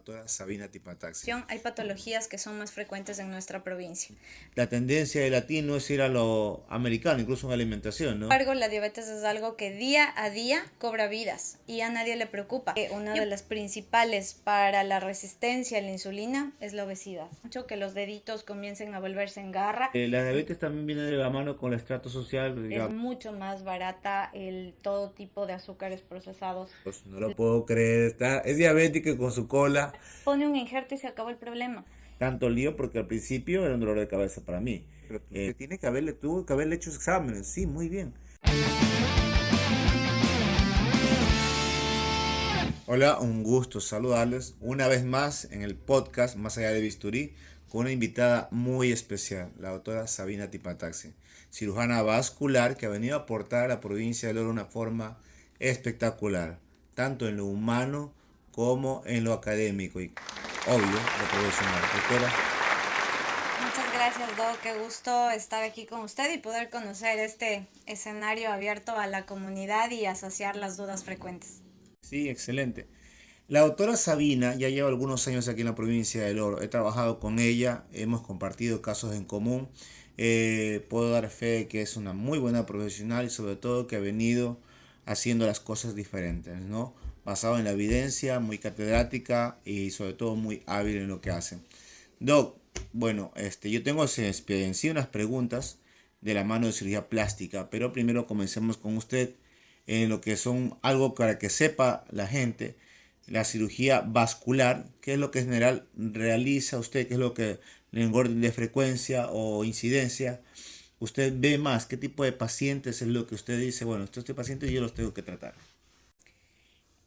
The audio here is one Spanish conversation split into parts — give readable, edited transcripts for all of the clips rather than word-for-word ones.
doctora Sabina Tipataxi. Hay patologías que son más frecuentes en nuestra provincia. La tendencia de latino es ir a lo americano, incluso en alimentación, Sin ¿no? embargo, la diabetes es algo que día a día cobra vidas y a nadie le preocupa. Una de las principales para la resistencia a la insulina es la obesidad. Mucho que los deditos comiencen a volverse en garra. La diabetes también viene de la mano con el estrato social, Es digamos. mucho más barata el todo tipo de azúcares procesados. Pues no lo puedo creer, es diabética con su cola. Pone un injerto y se acabó el problema. Tanto lío porque al principio era un dolor de cabeza para mí. Pero usted tuvo que haberle hecho exámenes, sí, muy bien. Hola, un gusto saludarles una vez más en el podcast Más allá de Bisturí con una invitada muy especial, la doctora Sabina Tipataxi, cirujana vascular que ha venido a aportar a la provincia de Oro de una forma espectacular, tanto en lo humano como en lo académico y, obvio, lo profesional. Doctora. Muchas gracias, Doc. Qué gusto estar aquí con usted y poder conocer este escenario abierto a la comunidad y a saciar las dudas frecuentes. Sí, excelente. La doctora Sabina ya lleva algunos años aquí en la provincia del Oro. He trabajado con ella, hemos compartido casos en común. Puedo dar fe de que es una muy buena profesional y sobre todo que ha venido haciendo las cosas diferentes, ¿no? Basado en la evidencia, muy catedrática y sobre todo muy hábil en lo que hace. Doc, bueno, yo tengo en sí unas preguntas de la mano de cirugía plástica, pero primero comencemos con usted en lo que son algo para que sepa la gente, la cirugía vascular, qué es lo que en general realiza usted, qué es lo que en orden de frecuencia o incidencia usted ve más, qué tipo de pacientes es lo que usted dice, bueno, estos pacientes yo los tengo que tratar.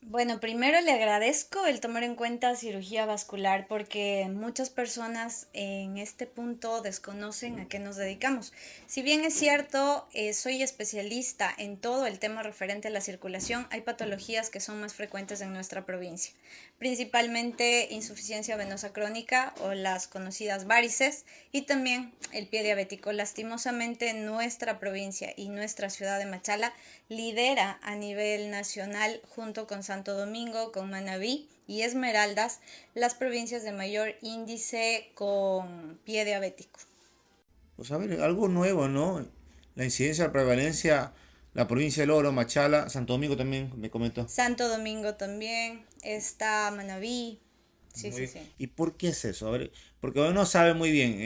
Bueno, primero le agradezco el tomar en cuenta cirugía vascular porque muchas personas en este punto desconocen a qué nos dedicamos. Si bien es cierto, soy especialista en todo el tema referente a la circulación, hay patologías que son más frecuentes en nuestra provincia, principalmente insuficiencia venosa crónica o las conocidas varices y también el pie diabético. Lastimosamente, nuestra provincia y nuestra ciudad de Machala lidera a nivel nacional junto con Santo Domingo, con Manabí y Esmeraldas las provincias de mayor índice con pie diabético. Pues a ver, algo nuevo, ¿no? La incidencia, la prevalencia, la provincia del Oro, Machala, Santo Domingo también me comentó. Santo Domingo también, está Manabí. Sí, Muy sí, bien. sí. ¿Y por qué es eso? A ver, porque uno sabe muy bien,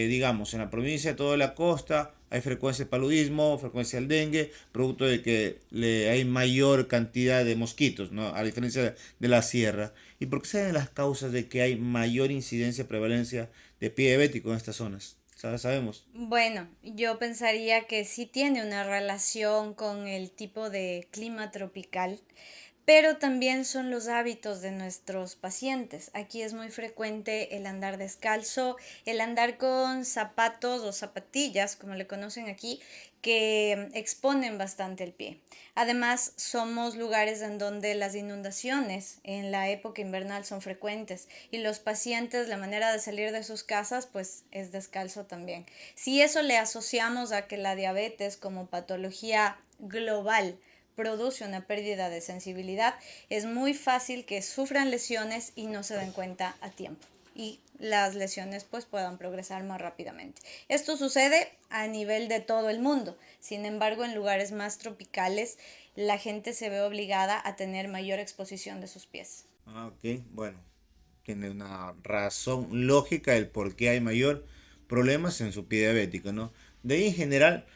digamos, en la provincia de toda la costa hay frecuencia de paludismo, frecuencia del dengue, producto de que hay mayor cantidad de mosquitos, ¿no? A diferencia de la sierra. ¿Y por qué se dan las causas de que hay mayor incidencia, prevalencia de pie diabético en estas zonas? Sabemos. Bueno, yo pensaría que sí tiene una relación con el tipo de clima tropical, pero también son los hábitos de nuestros pacientes. Aquí es muy frecuente el andar descalzo, el andar con zapatos o zapatillas, como le conocen aquí, que exponen bastante el pie. Además, somos lugares en donde las inundaciones en la época invernal son frecuentes y los pacientes, la manera de salir de sus casas, pues es descalzo también. Si eso le asociamos a que la diabetes como patología global produce una pérdida de sensibilidad, es muy fácil que sufran lesiones y no se den cuenta a tiempo y las lesiones pues puedan progresar más rápidamente. Esto sucede a nivel de todo el mundo. Sin embargo, en lugares más tropicales, la gente se ve obligada a tener mayor exposición de sus pies. Ah, ok, bueno, tiene una razón lógica el por qué hay mayor problemas en su pie diabético, ¿no? De ahí en general,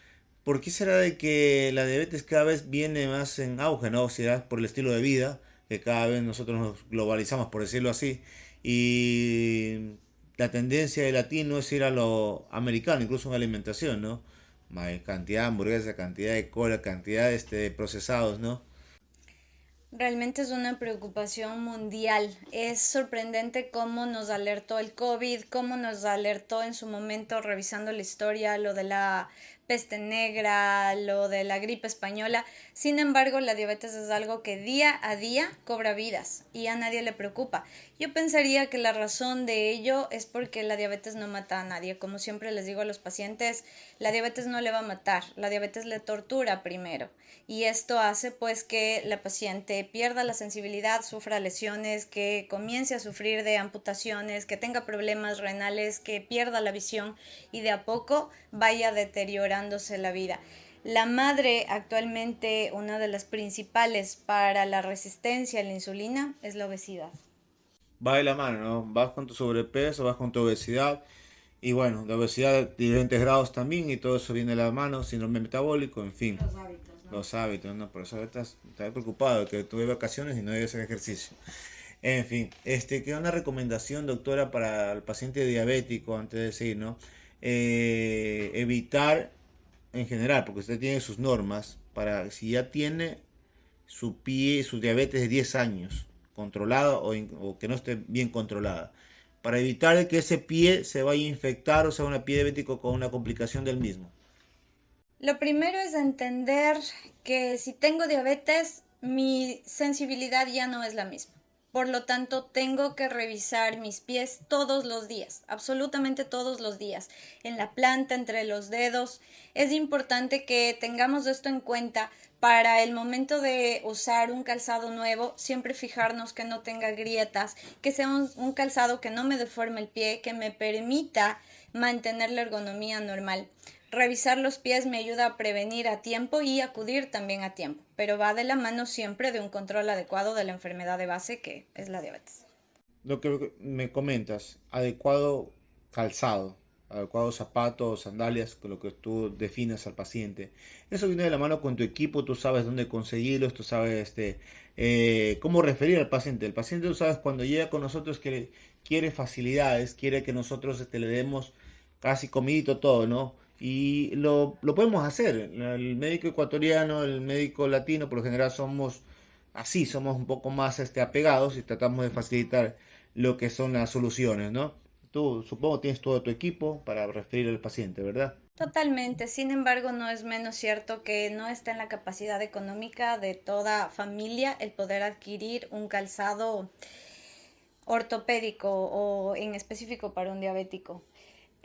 ¿por qué será de que la diabetes cada vez viene más en auge, ¿no? ¿Será por el estilo de vida, que cada vez nosotros nos globalizamos, por decirlo así, y la tendencia de latino es ir a lo americano, incluso en alimentación, ¿no? Cantidad de hamburguesas, cantidad de cola, cantidad de procesados, ¿no? Realmente es una preocupación mundial. Es sorprendente cómo nos alertó el COVID, cómo nos alertó en su momento, revisando la historia, lo de la peste negra, lo de la gripe española. Sin embargo, la diabetes es algo que día a día cobra vidas y a nadie le preocupa. Yo pensaría que la razón de ello es porque la diabetes no mata a nadie. Como siempre les digo a los pacientes, la diabetes no le va a matar, la diabetes le tortura primero. Y esto hace pues que la paciente pierda la sensibilidad, sufra lesiones, que comience a sufrir de amputaciones, que tenga problemas renales, que pierda la visión y de a poco vaya deteriorándose la vida. La madre actualmente, una de las principales para la resistencia a la insulina es la obesidad. Va de la mano, ¿no? Vas con tu sobrepeso, vas con tu obesidad. Y bueno, la obesidad de diferentes grados también, y todo eso viene de la mano, síndrome metabólico, en fin. Los hábitos, ¿no? Los hábitos, ¿no? Por eso estás preocupado de que tuve vacaciones y no debes hacer ejercicio. En fin, queda una recomendación, doctora, para el paciente diabético, antes de seguir, ¿no? Evitar, en general, porque usted tiene sus normas, para si ya tiene su diabetes de 10 años controlada o que no esté bien controlada, para evitar que ese pie se vaya a infectar o sea un pie diabético con una complicación del mismo. Lo primero es entender que si tengo diabetes, mi sensibilidad ya no es la misma. Por lo tanto, tengo que revisar mis pies todos los días, absolutamente todos los días, en la planta, entre los dedos. Es importante que tengamos esto en cuenta para el momento de usar un calzado nuevo, siempre fijarnos que no tenga grietas, que sea un calzado que no me deforme el pie, que me permita mantener la ergonomía normal. Revisar los pies me ayuda a prevenir a tiempo y acudir también a tiempo, pero va de la mano siempre de un control adecuado de la enfermedad de base que es la diabetes. Lo que me comentas, adecuado calzado, adecuados zapatos, sandalias, con lo que tú definas al paciente. Eso viene de la mano con tu equipo, tú sabes dónde conseguirlos, tú sabes cómo referir al paciente. El paciente, tú sabes, cuando llega con nosotros que quiere facilidades, quiere que nosotros le demos casi comidito todo, ¿no? Y lo podemos hacer. El médico ecuatoriano, el médico latino, por lo general somos así, somos un poco más apegados y tratamos de facilitar lo que son las soluciones, ¿no? Tú supongo tienes todo tu equipo para referir al paciente, ¿verdad? Totalmente, sin embargo, no es menos cierto que no está en la capacidad económica de toda familia el poder adquirir un calzado ortopédico o en específico para un diabético.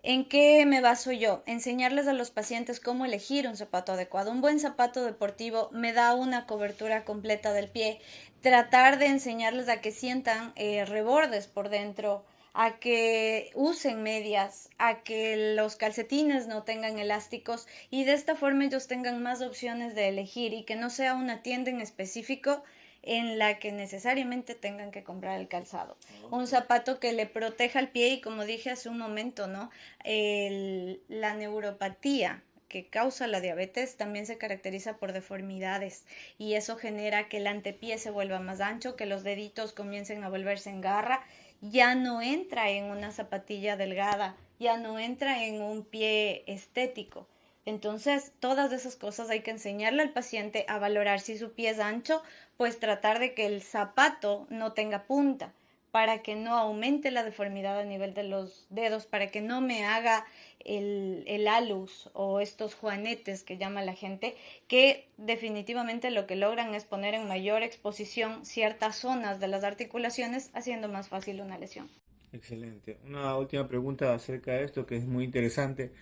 ¿En qué me baso yo? Enseñarles a los pacientes cómo elegir un zapato adecuado. Un buen zapato deportivo me da una cobertura completa del pie. Tratar de enseñarles a que sientan rebordes por dentro, a que usen medias, a que los calcetines no tengan elásticos y de esta forma ellos tengan más opciones de elegir y que no sea una tienda en específico en la que necesariamente tengan que comprar el calzado. Un zapato que le proteja el pie y como dije hace un momento, ¿no? La neuropatía que causa la diabetes también se caracteriza por deformidades y eso genera que el antepié se vuelva más ancho, que los deditos comiencen a volverse en garra, ya no entra en una zapatilla delgada, ya no entra en un pie estético. Entonces, todas esas cosas hay que enseñarle al paciente a valorar. Si su pie es ancho, pues tratar de que el zapato no tenga punta para que no aumente la deformidad a nivel de los dedos, para que no me haga el alus o estos juanetes que llama la gente, que definitivamente lo que logran es poner en mayor exposición ciertas zonas de las articulaciones, haciendo más fácil una lesión. Excelente. Una última pregunta acerca de esto que es muy interesante.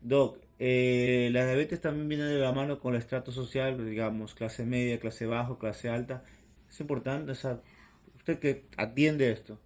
Doc, la diabetes también viene de la mano con el estrato social, digamos, clase media, clase baja, clase alta. Es importante, o sea, usted que atiende esto.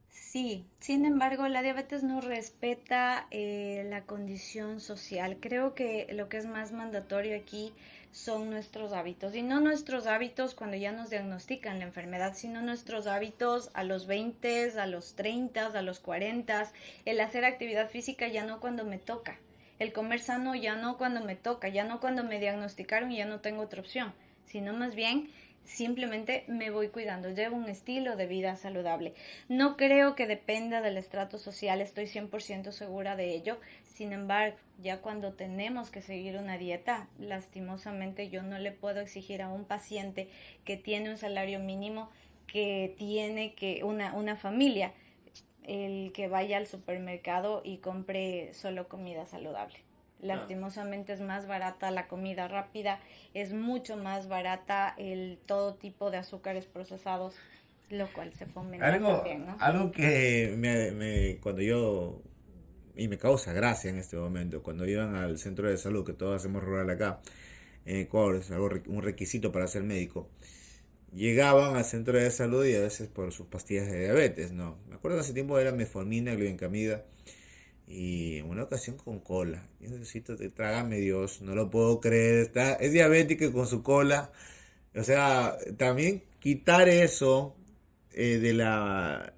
Sí, sin embargo, la diabetes no respeta la condición social. Creo que lo que es más mandatorio aquí son nuestros hábitos, y no nuestros hábitos cuando ya nos diagnostican la enfermedad, sino nuestros hábitos a los 20, a los 30, a los 40, el hacer actividad física ya no cuando me toca, el comer sano ya no cuando me toca, ya no cuando me diagnosticaron y ya no tengo otra opción, sino más bien simplemente me voy cuidando, llevo un estilo de vida saludable. No creo que dependa del estrato social, estoy 100% segura de ello. Sin embargo, ya cuando tenemos que seguir una dieta, lastimosamente yo no le puedo exigir a un paciente que tiene un salario mínimo, que tiene que una familia, el que vaya al supermercado y compre solo comida saludable. Lastimosamente es más barata la comida rápida, es mucho más barata el todo tipo de azúcares procesados, lo cual se fomenta Algo, también, ¿no? algo que cuando yo, y me causa gracia en este momento, cuando iban al centro de salud, que todos hacemos rural acá, en Ecuador, es algo, un requisito para ser médico, llegaban al centro de salud y a veces por sus pastillas de diabetes, ¿no? Me acuerdo que hace tiempo era metformina, glibenclamida, y en una ocasión con cola. Yo necesito, trágame Dios, no lo puedo creer, es diabético con su cola. O sea, también quitar eso de la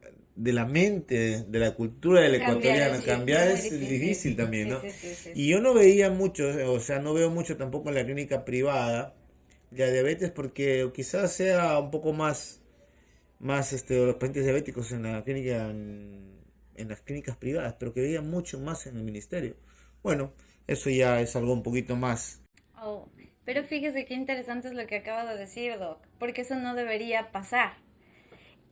mente, de la cultura del Cambiar ecuatoriano, cambiar es muy es difícil. difícil también, Sí, ¿no? sí, sí, sí, Y sí. yo no veía mucho, o sea, no veo mucho tampoco en la clínica privada la diabetes porque quizás sea un poco más los pacientes diabéticos en la clínica, en las clínicas privadas, pero que veía mucho más en el ministerio. Bueno, eso ya es algo un poquito más. Oh, pero fíjese qué interesante es lo que acaba de decir, Doc, porque eso no debería pasar.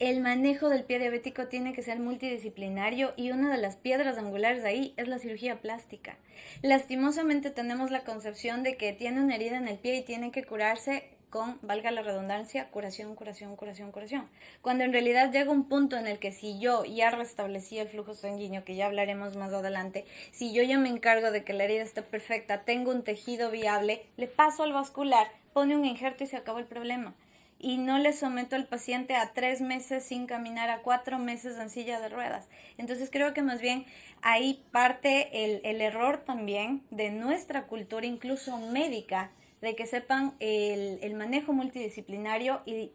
El manejo del pie diabético tiene que ser multidisciplinario y una de las piedras angulares ahí es la cirugía plástica. Lastimosamente tenemos la concepción de que tiene una herida en el pie y tiene que curarse con, valga la redundancia, curación, curación, curación, curación. Cuando en realidad llega un punto en el que si yo ya restablecí el flujo sanguíneo, que ya hablaremos más adelante, si yo ya me encargo de que la herida esté perfecta, tengo un tejido viable, le paso al vascular, pone un injerto y se acabó el problema y no le someto al paciente a 3 meses sin caminar, a 4 meses en silla de ruedas. Entonces creo que más bien ahí parte el error también de nuestra cultura, incluso médica, de que sepan el manejo multidisciplinario y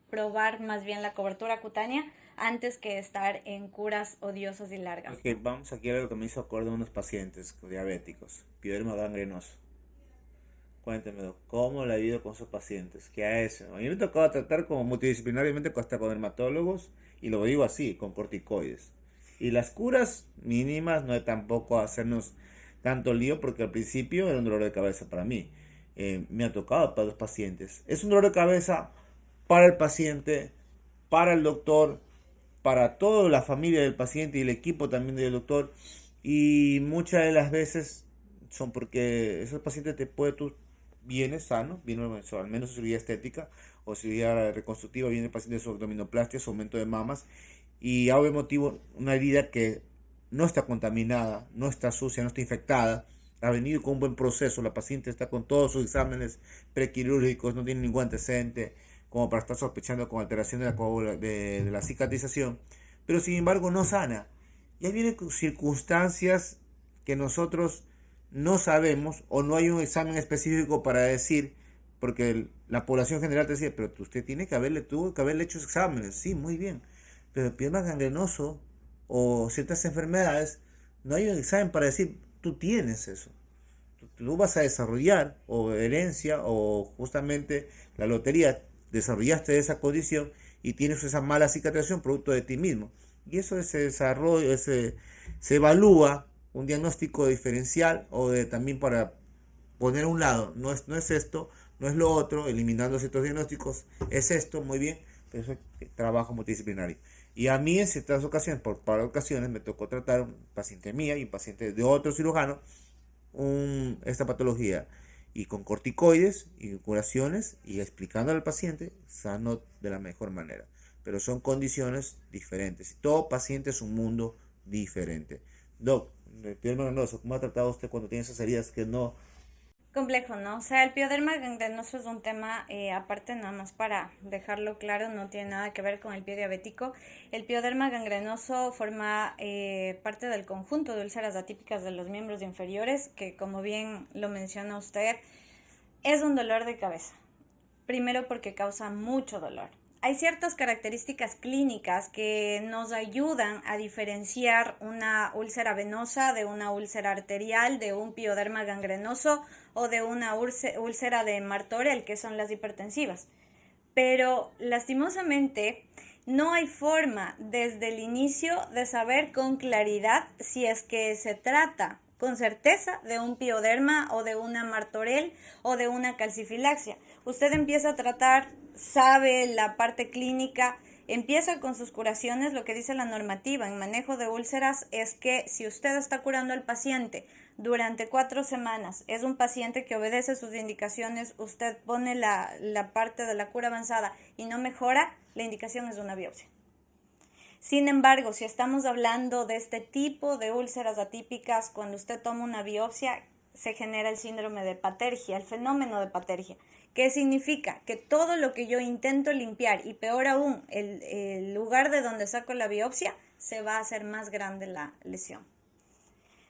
probar más bien la cobertura cutánea antes que estar en curas odiosas y largas, Ok, ¿no? vamos aquí a lo que me hizo acordar de unos pacientes diabéticos, pioderma gangrenoso. Cuénteme, doc, ¿cómo le ha ido con sus pacientes? ¿Qué ha hecho? A mí me tocaba tratar como multidisciplinariamente hasta con dermatólogos, y lo digo así, con corticoides. Y las curas mínimas no es tampoco hacernos tanto lío, porque al principio era un dolor de cabeza para mí. Me ha tocado para los pacientes. Es un dolor de cabeza para el paciente, para el doctor, para toda la familia del paciente y el equipo también del doctor. Y muchas de las veces son porque esos pacientes te puede, tú vienes sano, viene al menos su cirugía estética o cirugía reconstructiva, viene el paciente de su abdominoplastia, su aumento de mamas y a motivo una herida que no está contaminada, no está sucia, no está infectada, ha venido con un buen proceso, la paciente está con todos sus exámenes prequirúrgicos, no tiene ningún antecedente como para estar sospechando con alteración de de la cicatrización, pero sin embargo no sana. Y ahí vienen circunstancias que nosotros no sabemos o no hay un examen específico para decir, porque la población general te decía, pero usted tuvo que haberle hecho exámenes, sí, muy bien, pero el piedma gangrenoso o ciertas enfermedades, no hay un examen para decir, tú tienes eso. Tú vas a desarrollar o herencia o justamente la lotería, desarrollaste esa condición y tienes esa mala cicatrización producto de ti mismo. Y eso se desarrolla, se evalúa un diagnóstico diferencial o de, también para poner a un lado, no es esto, no es lo otro, eliminando ciertos diagnósticos, es esto, muy bien, pero eso es trabajo multidisciplinario. Y a mí en ciertas ocasiones, por par ocasiones, me tocó tratar a un paciente mía y un paciente de otro cirujano esta patología y con corticoides y curaciones y explicando al paciente sano de la mejor manera. Pero son condiciones diferentes y todo paciente es un mundo diferente. Doc, ¿cómo ha tratado usted cuando tiene esas heridas que no? Complejo, ¿no? O sea, el pioderma gangrenoso es un tema aparte, nada más para dejarlo claro, no tiene nada que ver con el pie diabético. El pioderma gangrenoso forma parte del conjunto de úlceras atípicas de los miembros inferiores, que como bien lo menciona usted, es un dolor de cabeza. Primero porque causa mucho dolor. Hay ciertas características clínicas que nos ayudan a diferenciar una úlcera venosa de una úlcera arterial, de un pioderma gangrenoso o de una úlcera de Martorell, que son las hipertensivas. Pero lastimosamente no hay forma desde el inicio de saber con claridad si es que se trata con certeza de un pioderma o de una Martorell o de una calcifilaxia. Usted empieza a tratar, sabe la parte clínica, Empieza con sus curaciones. Lo que dice la normativa en manejo de úlceras es que si usted está curando al paciente durante 4 semanas, es un paciente que obedece sus indicaciones, usted pone la parte de la cura avanzada y no mejora, la indicación es una biopsia. Sin embargo, si estamos hablando de este tipo de úlceras atípicas, cuando usted toma una biopsia, se genera el síndrome de patergia, el fenómeno de patergia. ¿Qué significa? Que todo lo que yo intento limpiar, y peor aún, el lugar de donde saco la biopsia, se va a hacer más grande la lesión.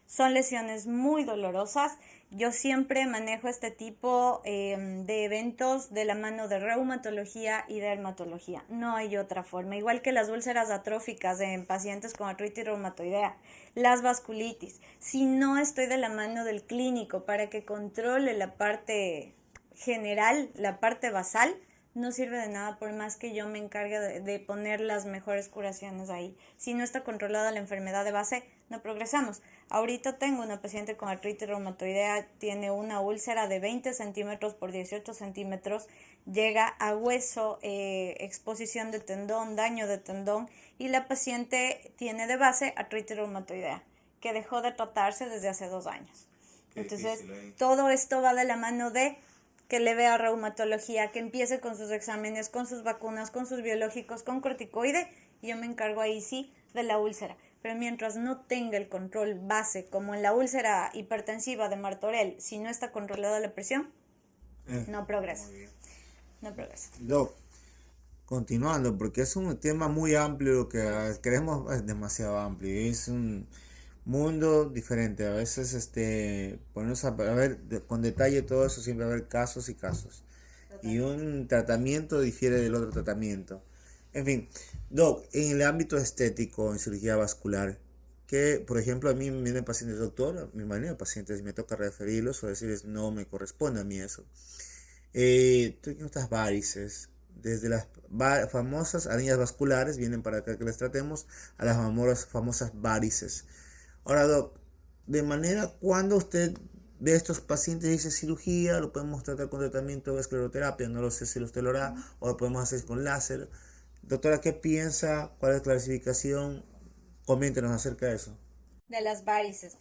Son lesiones muy dolorosas. Yo siempre manejo este tipo de eventos de la mano de reumatología y dermatología. No hay otra forma. Igual que las úlceras atróficas en pacientes con artritis reumatoidea, las vasculitis. Si no estoy de la mano del clínico para que controle la parte general, la parte basal, no sirve de nada por más que yo me encargue de poner las mejores curaciones ahí. Si no está controlada la enfermedad de base, no progresamos. Ahorita tengo una paciente con artritis reumatoidea, tiene una úlcera de 20 centímetros por 18 centímetros, llega a hueso, exposición de tendón, daño de tendón, y la paciente tiene de base artritis reumatoidea, que dejó de tratarse desde hace 2 años. Entonces, todo esto va de la mano de que le vea reumatología, que empiece con sus exámenes, con sus vacunas, con sus biológicos, con corticoide, y yo me encargo ahí sí de la úlcera. Pero mientras no tenga el control base, como en la úlcera hipertensiva de Martorell, si no está controlada la presión, no progresa. No progresa. Doc, continuando, porque es un tema muy amplio, lo que queremos es demasiado amplio, es un mundo diferente. A veces ponernos a ver con detalle todo eso, siempre va a haber casos y casos. Y un tratamiento difiere del otro tratamiento. En fin, Doc, en el ámbito estético, en cirugía vascular, que por ejemplo a mí me vienen pacientes, doctor, mi manera de pacientes, me toca referirlos o decirles no me corresponde a mí eso. Tengo estas varices, desde las famosas arañas vasculares, vienen para acá que les tratemos, a las famosas varices. Ahora, Doc, de manera, cuando usted de estos pacientes dice cirugía, lo podemos tratar con tratamiento de escleroterapia, no lo sé si usted lo hará, o lo podemos hacer con láser. Doctora, ¿qué piensa? ¿Cuál es la clasificación? Coméntenos acerca de eso. De las varices.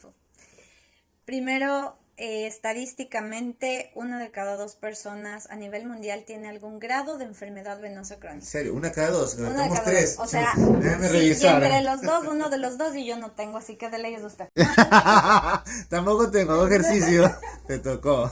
Primero, estadísticamente, 1 de cada 2 personas a nivel mundial tiene algún grado de enfermedad venosa ¿En crónica. serio? ¿1 cada 2? Uno de Estamos cada 3. dos. O sea, déjame sí, revisar. y entre los dos, uno de los dos, y yo no tengo, así que de ley es usted. Tampoco tengo, hago ejercicio. Te tocó.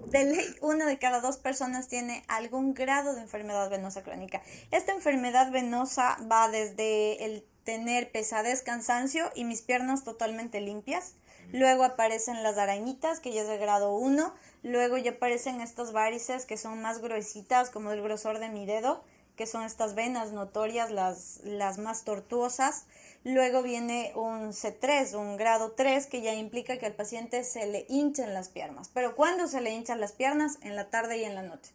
De ley, 1 de cada 2 personas tiene algún grado de enfermedad venosa crónica. Esta enfermedad venosa va desde el tener pesadez, cansancio y mis piernas totalmente limpias. Luego aparecen las arañitas, que ya es de grado 1. Luego ya aparecen estas varices que son más gruesitas, como del grosor de mi dedo, que son estas venas notorias, las más tortuosas. Luego viene un C3, un grado 3, que ya implica que al paciente se le hinchen las piernas. Pero ¿cuándo se le hinchan las piernas? En la tarde y en la noche.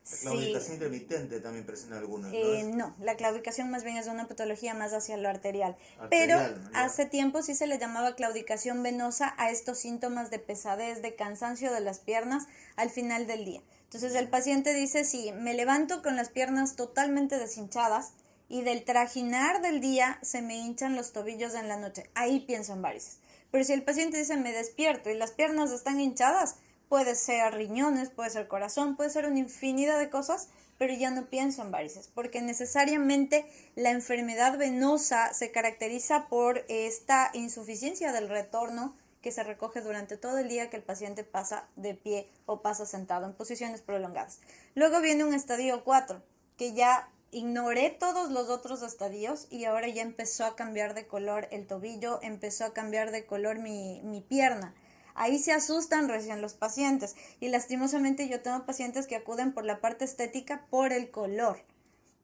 La claudicación intermitente también presenta algunas, ¿no? La claudicación más bien es una patología más hacia lo arterial. Pero ¿no? Hace tiempo sí se le llamaba claudicación venosa a estos síntomas de pesadez, de cansancio de las piernas al final del día. Entonces el paciente dice, sí, me levanto con las piernas totalmente deshinchadas y del trajinar del día se me hinchan los tobillos en la noche. Ahí pienso en varices. Pero si el paciente dice, me despierto y las piernas están hinchadas, puede ser riñones, puede ser corazón, puede ser una infinidad de cosas, pero ya no pienso en varices, porque necesariamente la enfermedad venosa se caracteriza por esta insuficiencia del retorno que se recoge durante todo el día que el paciente pasa de pie o pasa sentado en posiciones prolongadas. Luego viene un estadio 4, que ya ignoré todos los otros estadios y ahora ya empezó a cambiar de color el tobillo, empezó a cambiar de color mi pierna. Ahí se asustan recién los pacientes y lastimosamente yo tengo pacientes que acuden por la parte estética por el color,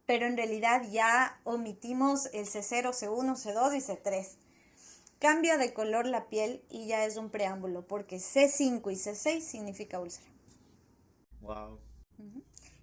pero en realidad ya omitimos el C0, C1, C2 y C3. Cambia de color la piel y ya es un preámbulo, porque C5 y C6 significa úlcera. Wow.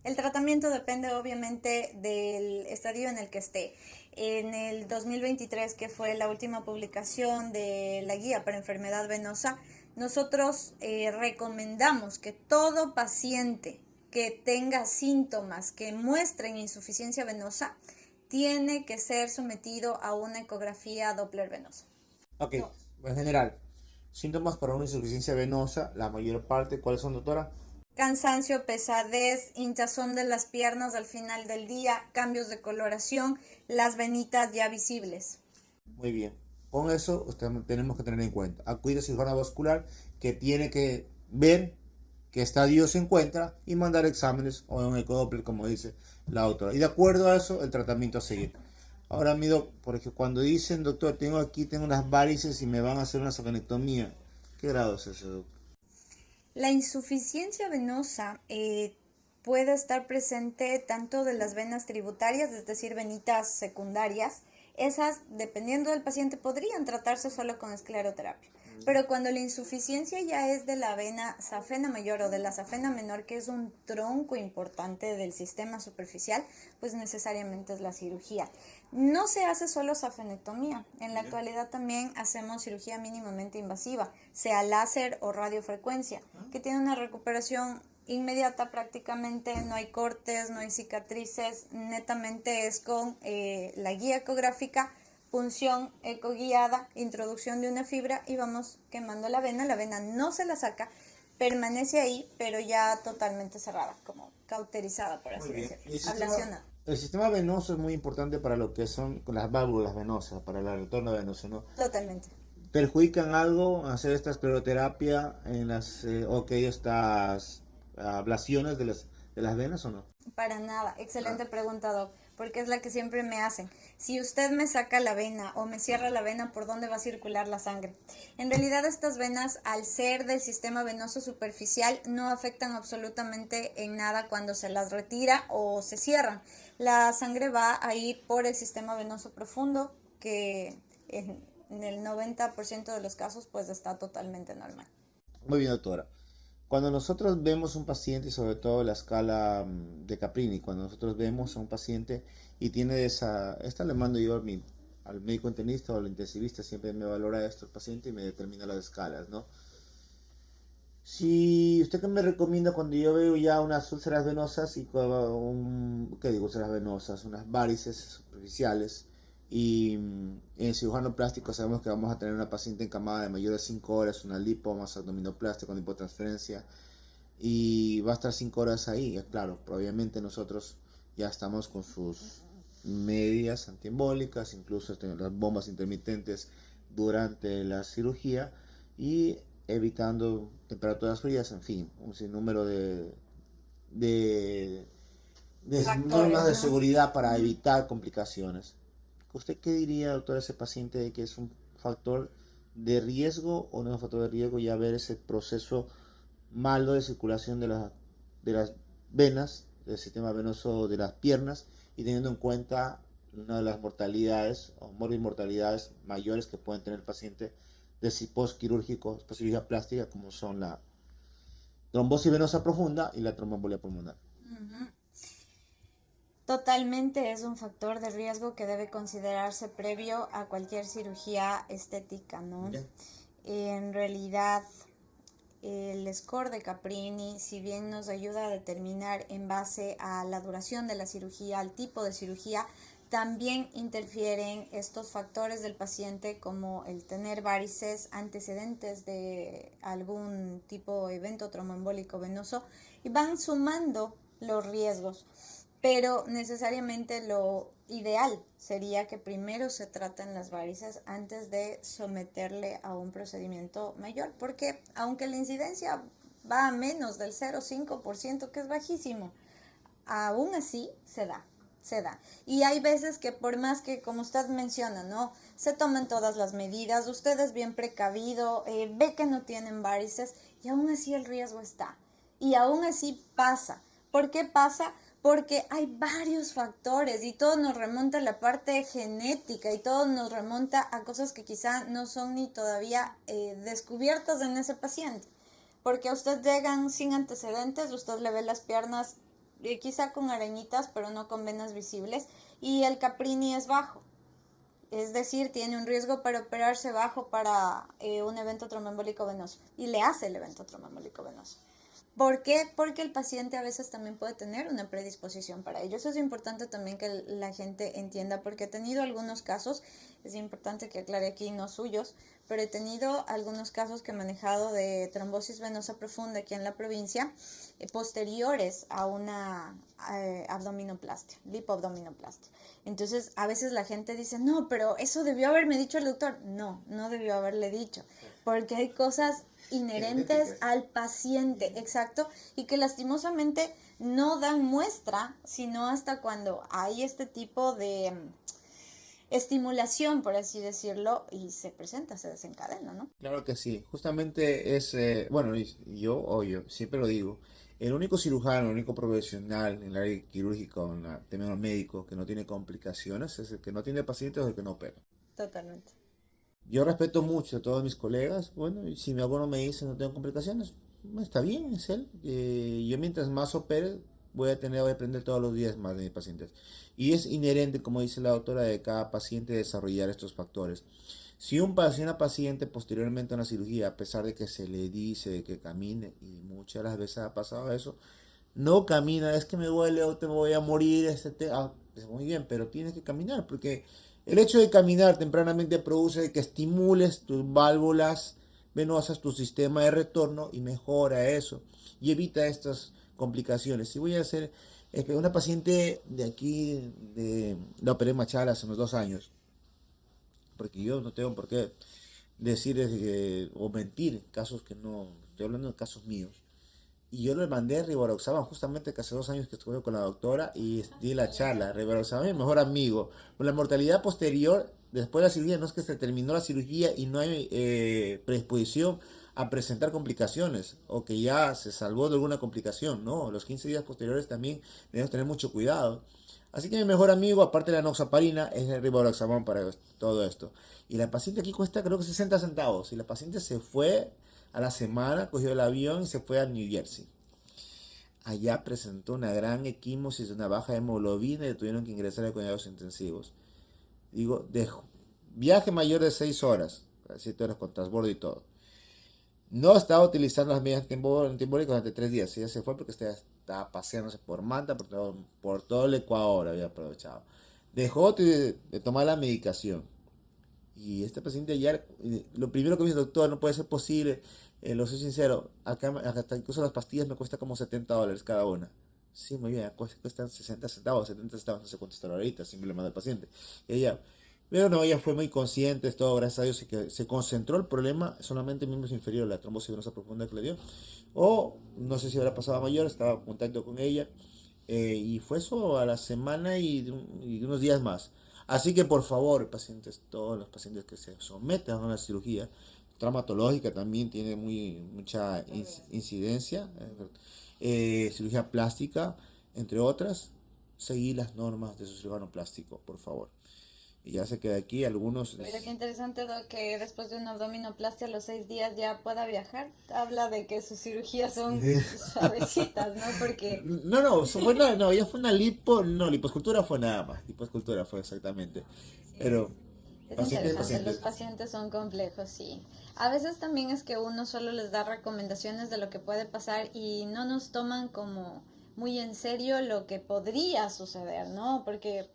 El tratamiento depende obviamente del estadio en el que esté. En el 2023, que fue la última publicación de la guía para enfermedad venosa, nosotros recomendamos que todo paciente que tenga síntomas que muestren insuficiencia venosa, tiene que ser sometido a una ecografía Doppler venosa. Ok, en general, síntomas para una insuficiencia venosa, la mayor parte, ¿cuáles son, doctora? Cansancio, pesadez, hinchazón de las piernas al final del día, cambios de coloración, las venitas ya visibles. Muy bien. Con eso tenemos que tener en cuenta. Acudir al cirujano vascular que tiene que ver qué estadio se encuentra y mandar exámenes o un ecodoppler, como dice la doctora. Y de acuerdo a eso, el tratamiento a seguir. Ahora, porque cuando dicen, doctor, tengo unas varices y me van a hacer una saconectomía, ¿qué grado es ese, doctor? La insuficiencia venosa puede estar presente tanto de las venas tributarias, es decir, venitas secundarias. Esas, dependiendo del paciente, podrían tratarse solo con escleroterapia. Pero cuando la insuficiencia ya es de la vena safena mayor o de la safena menor, que es un tronco importante del sistema superficial, pues necesariamente es la cirugía. No se hace solo safenectomía. En la actualidad también hacemos cirugía mínimamente invasiva, sea láser o radiofrecuencia, que tiene una recuperación inmediata prácticamente, no hay cortes, no hay cicatrices, netamente es con la guía ecográfica, punción ecoguiada, introducción de una fibra y vamos quemando la vena no se la saca, permanece ahí, pero ya totalmente cerrada, como cauterizada, por así decirlo, ablacionada. El sistema venoso es muy importante para lo que son las válvulas venosas, para el retorno venoso, ¿no? Totalmente. ¿Perjudican algo hacer esta escleroterapia o que estas ablaciones de las venas o no? Para nada, excelente pregunta, Doc, porque es la que siempre me hacen. Si usted me saca la vena o me cierra la vena, ¿por dónde va a circular la sangre? En realidad estas venas, al ser del sistema venoso superficial, no afectan absolutamente en nada cuando se las retira o se cierran. La sangre va a ir por el sistema venoso profundo, que en el 90% de los casos pues está totalmente normal. Muy bien, doctora. Cuando nosotros vemos un paciente, sobre todo la escala de Caprini, cuando nosotros vemos a un paciente y tiene esta le mando yo al médico internista o al intensivista, siempre me valora esto el paciente y me determina las escalas, ¿no? Si usted que me recomienda cuando yo veo ya unas úlceras venosas ¿qué digo? Úlceras venosas, unas varices superficiales y en cirujano plástico sabemos que vamos a tener una paciente encamada de mayor de 5 horas, una lipo más abdominoplastia con lipotransferencia y va a estar 5 horas ahí, claro, obviamente nosotros ya estamos con sus medidas antiembólicas, incluso las bombas intermitentes durante la cirugía y evitando temperaturas frías, en fin, un sinnúmero de, de normas de seguridad para evitar complicaciones. ¿Usted qué diría, doctor, a ese paciente de que es un factor de riesgo o no es un factor de riesgo ya ver ese proceso malo de circulación de las venas, del sistema venoso de las piernas y teniendo en cuenta una de las mortalidades o morbimortalidades mayores que pueden tener el paciente de post-quirúrgico, cirugía plástica, como son la trombosis venosa profunda y la tromboembolia pulmonar? Totalmente es un factor de riesgo que debe considerarse previo a cualquier cirugía estética, ¿no? En realidad, el score de Caprini, si bien nos ayuda a determinar en base a la duración de la cirugía, al tipo de cirugía, también interfieren estos factores del paciente como el tener varices, antecedentes de algún tipo de evento tromboembólico venoso y van sumando los riesgos. Pero necesariamente lo ideal sería que primero se traten las varices antes de someterle a un procedimiento mayor, porque aunque la incidencia va a menos del 0,5%, que es bajísimo, aún así se da. Y hay veces que por más que, como usted menciona, ¿no? Se toman todas las medidas, usted es bien precavido, ve que no tienen varices y aún así el riesgo está. Y aún así pasa. ¿Por qué pasa? Porque hay varios factores y todo nos remonta a la parte genética y todo nos remonta a cosas que quizá no son ni todavía descubiertas en ese paciente. Porque a usted llegan sin antecedentes, usted le ve las piernas quizá con arañitas, pero no con venas visibles, y el Caprini es bajo. Es decir, tiene un riesgo para operarse bajo para un evento tromboembólico venoso y le hace el evento tromboembólico venoso. ¿Por qué? Porque el paciente a veces también puede tener una predisposición para ello. Eso es importante también que la gente entienda, porque he tenido algunos casos, es importante que aclare aquí, no suyos, pero he tenido algunos casos que he manejado de trombosis venosa profunda aquí en la provincia, posteriores a una abdominoplastia, lipoabdominoplastia. Entonces, a veces la gente dice, no, pero eso debió haberme dicho el doctor. No, no debió haberle dicho, porque hay cosas inherentes al paciente, exacto, y que lastimosamente no dan muestra, sino hasta cuando hay este tipo de estimulación, por así decirlo, y se presenta, se desencadena, ¿no? Claro que sí, justamente es, bueno, yo siempre lo digo, el único cirujano, el único profesional en el área quirúrgica o en el tema médico que no tiene complicaciones es el que no tiene pacientes o el que no opera. Totalmente. Yo respeto mucho a todos mis colegas, bueno, y si alguno me dice no tengo complicaciones, está bien, es él. Yo mientras más opere, voy a aprender todos los días más de mis pacientes. Y es inherente, como dice la doctora, de cada paciente desarrollar estos factores. Si una paciente posteriormente a una cirugía, a pesar de que se le dice de que camine, y muchas de las veces ha pasado eso, no camina, es que me duele o te voy a morir, pues muy bien, pero tienes que caminar, porque el hecho de caminar tempranamente produce que estimules tus válvulas venosas, tu sistema de retorno y mejora eso y evita estas complicaciones. Si voy a hacer una paciente de aquí, de la operé en Machala hace unos 2 años, porque yo no tengo por qué decir o mentir casos que no, estoy hablando de casos míos. Y yo le mandé Rivaroxaban justamente que hace 2 años que estuve con la doctora y di la charla. Rivaroxaban es mi mejor amigo. Con la mortalidad posterior, después de la cirugía, no es que se terminó la cirugía y no hay predisposición a presentar complicaciones o que ya se salvó de alguna complicación, ¿no? Los 15 días posteriores también debemos tener mucho cuidado. Así que mi mejor amigo, aparte de la noxaparina, es el Rivaroxaban para todo esto. Y la paciente aquí cuesta creo que 60 centavos. Y la paciente se fue a la semana, cogió el avión y se fue a New Jersey. Allá presentó una gran equimosis, una baja hemoglobina y tuvieron que ingresar a cuidados intensivos. Digo, de viaje mayor de 6 horas, 7 horas con transbordo y todo. No estaba utilizando las medidas antiembólicas durante 3 días. Ella se fue porque estaba paseándose por Manta, por todo el Ecuador había aprovechado. Dejó de tomar la medicación. Y este paciente ayer, lo primero que me dice, doctor, no puede ser posible, lo soy sincero, acá hasta incluso las pastillas me cuesta como $70 cada una. Sí, muy bien, cuestan 60 centavos, 70 centavos, no sé cuánto estará ahorita, siempre le manda al paciente. Y ella, pero no, ella fue muy consciente, todo, gracias a Dios, y que se concentró el problema solamente en miembros inferiores, la trombosis venosa profunda que le dio. O no sé si habrá pasado a mayor, estaba en contacto con ella, y fue eso a la semana y unos días más. Así que por favor, pacientes, todos los pacientes que se sometan a una cirugía traumatológica también tiene mucha incidencia, cirugía plástica, entre otras, seguir las normas de su cirujano plástico, por favor. Y ya sé que de aquí algunos... Mira qué interesante que después de una abdominoplastia a los 6 días ya pueda viajar. Habla de que sus cirugías son suavecitas, ¿no? Porque No, no, no, ya fue una liposcultura fue nada más, liposcultura fue exactamente. Pero es pacientes, interesante, los pacientes. pacientes son complejos, sí. A veces también es que uno solo les da recomendaciones de lo que puede pasar y no nos toman como muy en serio lo que podría suceder, ¿no? Porque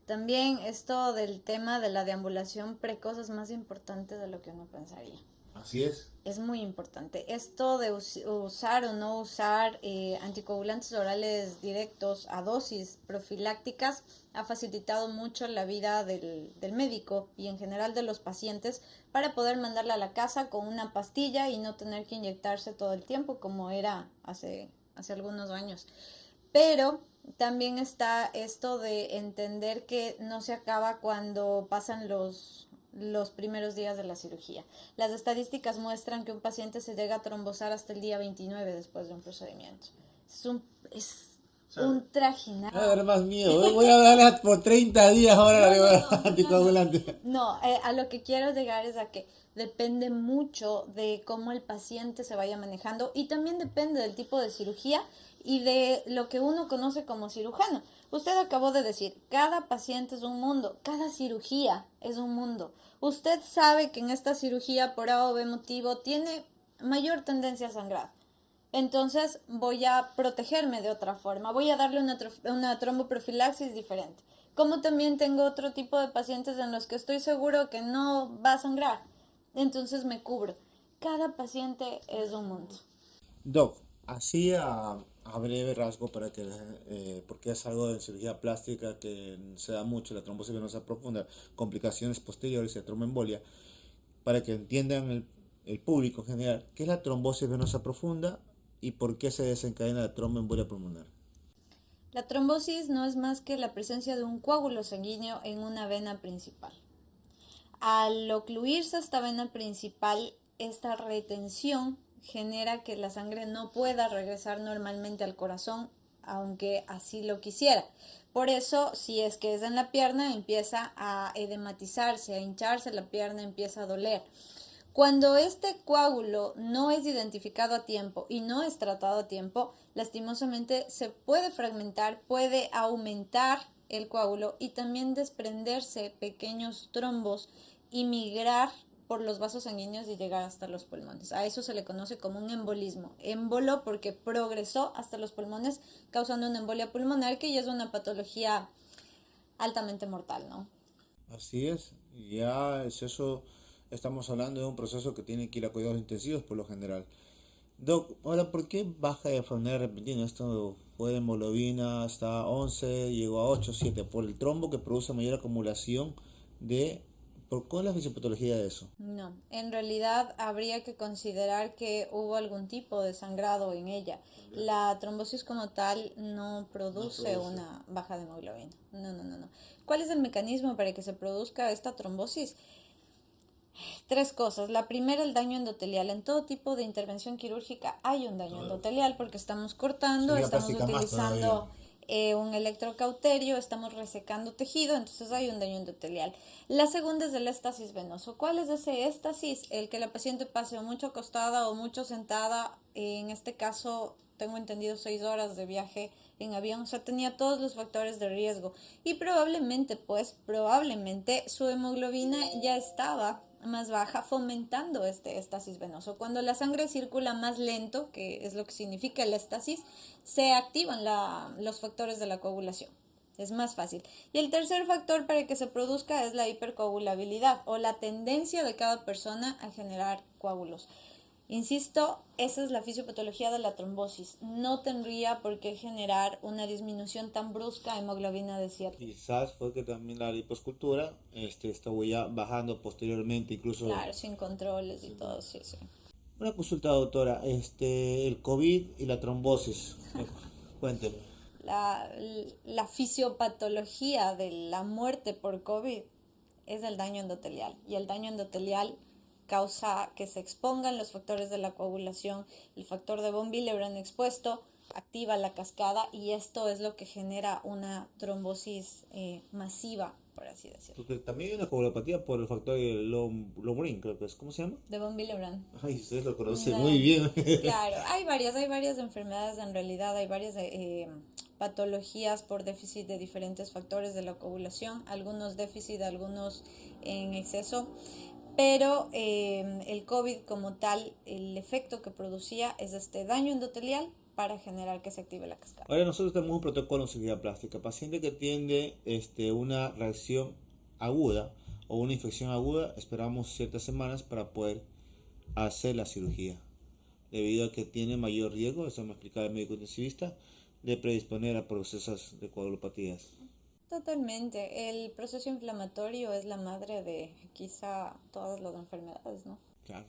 también esto del tema de la deambulación precoz es más importante de lo que uno pensaría. Así es. Es muy importante. Esto de usar o no usar anticoagulantes orales directos a dosis profilácticas ha facilitado mucho la vida del médico y en general de los pacientes para poder mandarla a la casa con una pastilla y no tener que inyectarse todo el tiempo como era hace algunos años. Pero también está esto de entender que no se acaba cuando pasan los primeros días de la cirugía. Las estadísticas muestran que un paciente se llega a trombosar hasta el día 29 después de un procedimiento. Es un Me va a dar trajinado. más miedo. Voy a darle por 30 días ahora No, no, la no, no, no, no. anticoagulante. No, a lo que quiero llegar es a que depende mucho de cómo el paciente se vaya manejando y también depende del tipo de cirugía y de lo que uno conoce como cirujano. Usted acabó de decir, cada paciente es un mundo, cada cirugía es un mundo. Usted sabe que en esta cirugía por A o B motivo tiene mayor tendencia a sangrar. Entonces voy a protegerme de otra forma, voy a darle una tromboprofilaxis diferente. Como también tengo otro tipo de pacientes en los que estoy seguro que no va a sangrar, entonces me cubro. Cada paciente es un mundo. Doc, así a breve rasgo para que, porque es algo de cirugía plástica que se da mucho, la trombosis venosa profunda, complicaciones posteriores y la tromboembolia, para que entiendan el público en general, ¿qué es la trombosis venosa profunda y por qué se desencadena la tromboembolia pulmonar? La trombosis no es más que la presencia de un coágulo sanguíneo en una vena principal. Al ocluirse esta vena principal, esta retención genera que la sangre no pueda regresar normalmente al corazón, aunque así lo quisiera. Por eso, si es que es en la pierna, empieza a edematizarse, a hincharse la pierna, empieza a doler. Cuando este coágulo no es identificado a tiempo y no es tratado a tiempo, lastimosamente se puede fragmentar, puede aumentar el coágulo y también desprenderse pequeños trombos y migrar por los vasos sanguíneos y llegar hasta los pulmones. A eso se le conoce como un embolismo. Émbolo porque progresó hasta los pulmones causando una embolia pulmonar, que ya es una patología altamente mortal, ¿no? Así es, ya es eso, estamos hablando de un proceso que tiene que ir a cuidados intensivos por lo general. Doc, ahora, ¿por qué baja de manera repentina? Esto fue de hemoglobina hasta 11, llegó a 8, 7, por el trombo que produce mayor acumulación de... ¿Cuál es la fisiopatología de eso? No, en realidad habría que considerar que hubo algún tipo de sangrado en ella. La trombosis como tal no produce una baja de hemoglobina. No, no, no, no. ¿Cuál es el mecanismo para que se produzca esta trombosis? Tres cosas. La primera, el daño endotelial. En todo tipo de intervención quirúrgica hay un daño endotelial porque estamos cortando, Sería estamos plástica más todavía. utilizando un electrocauterio, estamos resecando tejido, entonces hay un daño endotelial. La segunda es el éstasis venoso. ¿Cuál es ese éstasis? El que la paciente pase o mucho acostada o mucho sentada. En este caso, tengo entendido 6 horas de viaje en avión, o sea, tenía todos los factores de riesgo y probablemente su hemoglobina ya estaba más baja, fomentando este éstasis venoso. Cuando la sangre circula más lento, que es lo que significa el éstasis, se activan los factores de la coagulación. Es más fácil. Y el tercer factor para que se produzca es la hipercoagulabilidad o la tendencia de cada persona a generar coágulos. Insisto, esa es la fisiopatología de la trombosis. No tendría por qué generar una disminución tan brusca de hemoglobina de 7. Quizás fue que también la liposcultura estuvo ya bajando posteriormente, incluso... Claro, sin controles y todo, sí, sí. Una consulta, doctora, el COVID y la trombosis, cuénteme. La, la fisiopatología de la muerte por COVID es el daño endotelial. Y el daño endotelial causa que se expongan los factores de la coagulación. El factor de von Willebrand expuesto activa la cascada y esto es lo que genera una trombosis masiva, por así decirlo. Porque también hay una coagulopatía por el factor de Lobrin, creo que es. ¿Cómo se llama? De von Willebrand. Ay, ustedes lo conocen No, muy bien. claro, hay varias enfermedades en realidad, hay varias patologías por déficit de diferentes factores de la coagulación, algunos déficit, algunos en exceso, pero el COVID como tal, el efecto que producía es este daño endotelial para generar que se active la cascada. Ahora nosotros tenemos un protocolo en cirugía plástica. Paciente que tiene una reacción aguda o una infección aguda, esperamos ciertas semanas para poder hacer la cirugía. Debido a que tiene mayor riesgo, eso me explicaba el médico intensivista, de predisponer a procesos de coagulopatías. Totalmente, el proceso inflamatorio es la madre de quizá todas las enfermedades, ¿no? Claro.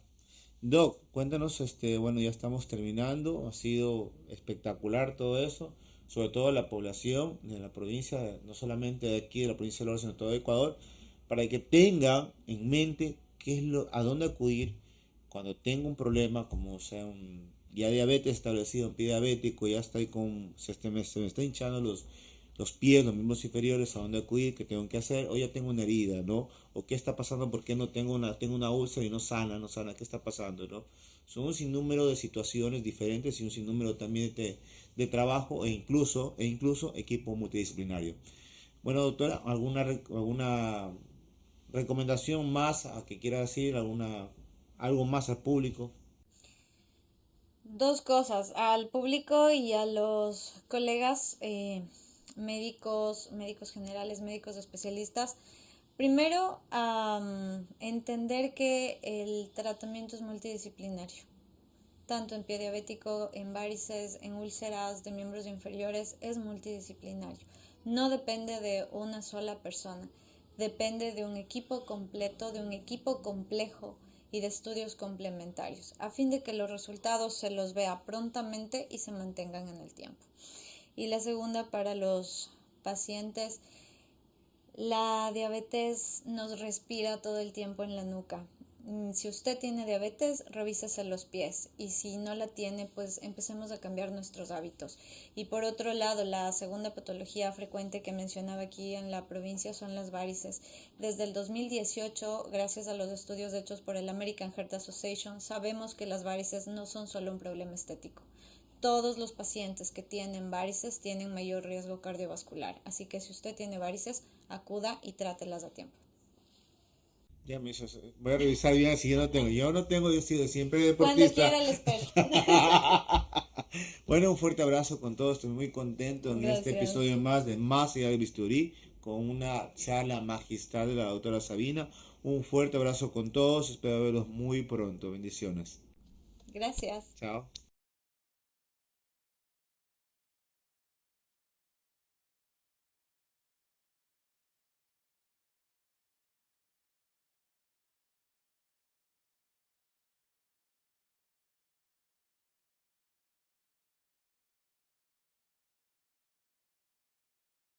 Doc, cuéntanos, bueno, ya estamos terminando, ha sido espectacular todo eso, sobre todo la población de la provincia, no solamente de aquí, de la provincia de Loreto, sino de todo Ecuador, para que tengan en mente a dónde acudir cuando tenga un problema, como sea ya diabetes establecido, un pie diabético, ya estoy se me está hinchando los pies, los miembros inferiores, a dónde acudir, qué tengo que hacer, o ya tengo una herida, ¿no? O qué está pasando, por qué no tengo una úlcera y no sana, qué está pasando, ¿no? Son un sinnúmero de situaciones diferentes y un sinnúmero también de trabajo e incluso equipo multidisciplinario. Bueno, doctora, ¿alguna recomendación más a que quiera decir? ¿Algo más al público? Dos cosas, al público y a los colegas médicos, médicos generales, médicos especialistas. Primero, entender que el tratamiento es multidisciplinario, tanto en pie diabético, en varices, en úlceras de miembros inferiores, es multidisciplinario. No depende de una sola persona, depende de un equipo completo, de un equipo complejo y de estudios complementarios, a fin de que los resultados se los vea prontamente y se mantengan en el tiempo. Y la segunda, para los pacientes, la diabetes nos respira todo el tiempo en la nuca. Si usted tiene diabetes, revísese los pies, y si no la tiene, pues empecemos a cambiar nuestros hábitos. Y por otro lado, la segunda patología frecuente que mencionaba aquí en la provincia son las varices. Desde el 2018, gracias a los estudios hechos por el American Heart Association, sabemos que las varices no son solo un problema estético. Todos los pacientes que tienen varices tienen mayor riesgo cardiovascular, así que si usted tiene varices, acuda y trátelas a tiempo. Ya me hizo, voy a revisar bien si yo no tengo. Yo no tengo, yo he sido siempre Cuando deportista. quiera le espero. Bueno, un fuerte abrazo con todos. Estoy muy contento en este Gracias. episodio más de Más allá del bisturí, con una charla magistral de la doctora Sabina. Un fuerte abrazo con todos. Espero verlos muy pronto. Bendiciones. Gracias. Chao.